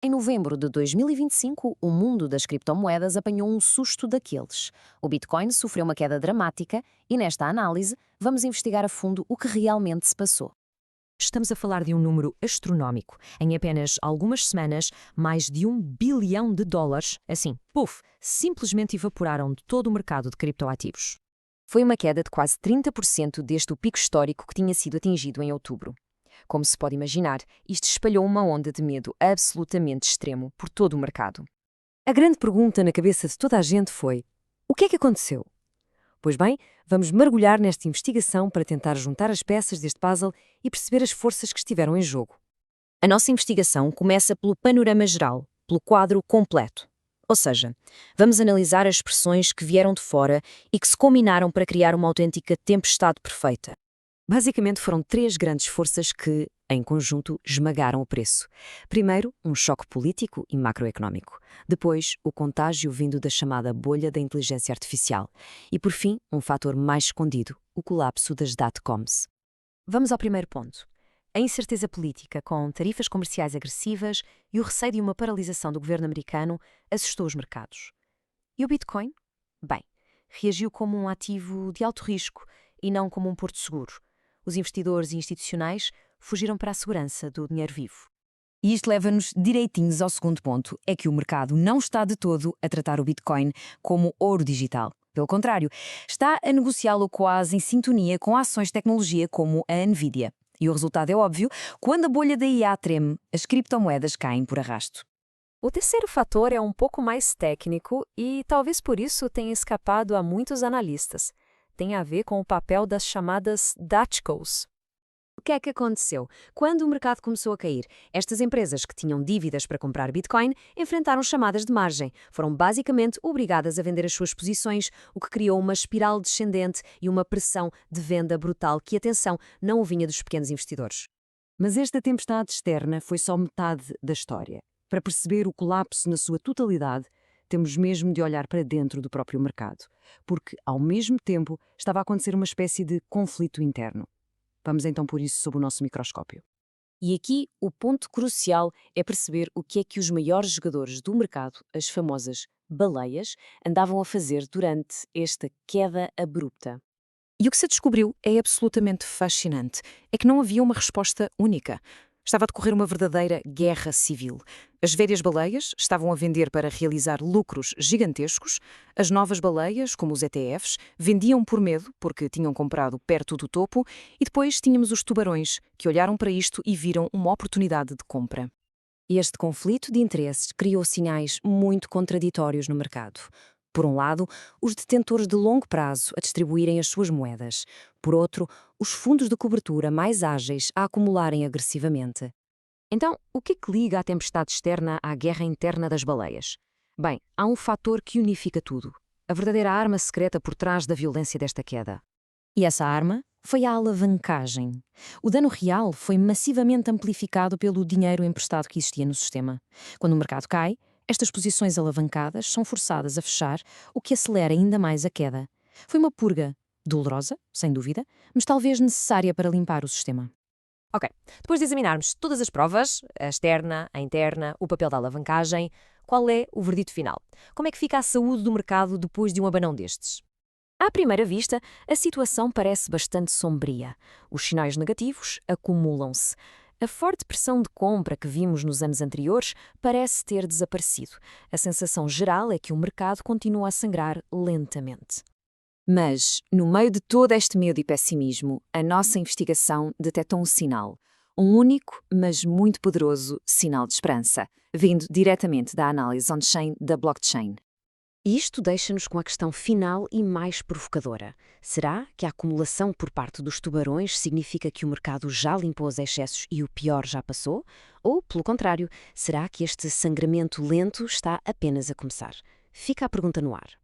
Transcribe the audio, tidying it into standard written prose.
Em novembro de 2025, o mundo das criptomoedas apanhou um susto daqueles. O Bitcoin sofreu uma queda dramática e, nesta análise, vamos investigar a fundo o que realmente se passou. Estamos a falar de um número astronómico. Em apenas algumas semanas, mais de US$ 1 bilhão, assim, puf, simplesmente evaporaram de todo o mercado de criptoativos. Foi uma queda de quase 30% desde o pico histórico que tinha sido atingido em outubro. Como se pode imaginar, isto espalhou uma onda de medo absolutamente extremo por todo o mercado. A grande pergunta na cabeça de toda a gente foi: o que é que aconteceu? Pois bem, vamos mergulhar nesta investigação para tentar juntar as peças deste puzzle e perceber as forças que estiveram em jogo. A nossa investigação começa pelo panorama geral, pelo quadro completo. Ou seja, vamos analisar as expressões que vieram de fora e que se combinaram para criar uma autêntica tempestade perfeita. Basicamente foram três grandes forças que, em conjunto, esmagaram o preço. Primeiro, um choque político e macroeconómico. Depois, o contágio vindo da chamada bolha da inteligência artificial. E, por fim, um fator mais escondido, o colapso das dot-coms. Vamos ao primeiro ponto. A incerteza política, com tarifas comerciais agressivas e o receio de uma paralisação do governo americano, assustou os mercados. E o Bitcoin? Bem, reagiu como um ativo de alto risco e não como um porto seguro. Os investidores institucionais fugiram para a segurança do dinheiro vivo. E isto leva-nos direitinhos ao segundo ponto, é que o mercado não está de todo a tratar o Bitcoin como ouro digital. Pelo contrário, está a negociá-lo quase em sintonia com ações de tecnologia como a Nvidia. E o resultado é óbvio: quando a bolha da IA treme, as criptomoedas caem por arrasto. O terceiro fator é um pouco mais técnico e talvez por isso tenha escapado a muitos analistas. Tem a ver com o papel das chamadas DATCOs. O que é que aconteceu? Quando o mercado começou a cair, estas empresas que tinham dívidas para comprar Bitcoin enfrentaram chamadas de margem. Foram basicamente obrigadas a vender as suas posições, o que criou uma espiral descendente e uma pressão de venda brutal que, atenção, não vinha dos pequenos investidores. Mas esta tempestade externa foi só metade da história. Para perceber o colapso na sua totalidade, temos mesmo de olhar para dentro do próprio mercado, porque, ao mesmo tempo, estava a acontecer uma espécie de conflito interno. Vamos então pôr isso sob o nosso microscópio. E aqui o ponto crucial é perceber o que é que os maiores jogadores do mercado, as famosas baleias, andavam a fazer durante esta queda abrupta. E o que se descobriu é absolutamente fascinante. É que não havia uma resposta única. Estava a decorrer uma verdadeira guerra civil. As velhas baleias estavam a vender para realizar lucros gigantescos. As novas baleias, como os ETFs, vendiam por medo, porque tinham comprado perto do topo. E depois tínhamos os tubarões, que olharam para isto e viram uma oportunidade de compra. Este conflito de interesses criou sinais muito contraditórios no mercado. Por um lado, os detentores de longo prazo a distribuírem as suas moedas. Por outro, os fundos de cobertura mais ágeis a acumularem agressivamente. Então, o que é que liga a tempestade externa à guerra interna das baleias? Bem, há um fator que unifica tudo. A verdadeira arma secreta por trás da violência desta queda. E essa arma foi a alavancagem. O dano real foi massivamente amplificado pelo dinheiro emprestado que existia no sistema. Quando o mercado cai, estas posições alavancadas são forçadas a fechar, o que acelera ainda mais a queda. Foi uma purga, dolorosa, sem dúvida, mas talvez necessária para limpar o sistema. Ok, depois de examinarmos todas as provas, a externa, a interna, o papel da alavancagem, qual é o verdito final? Como é que fica a saúde do mercado depois de um abanão destes? À primeira vista, a situação parece bastante sombria. Os sinais negativos acumulam-se. A forte pressão de compra que vimos nos anos anteriores parece ter desaparecido. A sensação geral é que o mercado continua a sangrar lentamente. Mas, no meio de todo este medo e pessimismo, a nossa investigação detectou um sinal. Um único, mas muito poderoso sinal de esperança, vindo diretamente da análise on-chain da blockchain. E isto deixa-nos com a questão final e mais provocadora. Será que a acumulação por parte dos tubarões significa que o mercado já limpou os excessos e o pior já passou? Ou, pelo contrário, será que este sangramento lento está apenas a começar? Fica a pergunta no ar.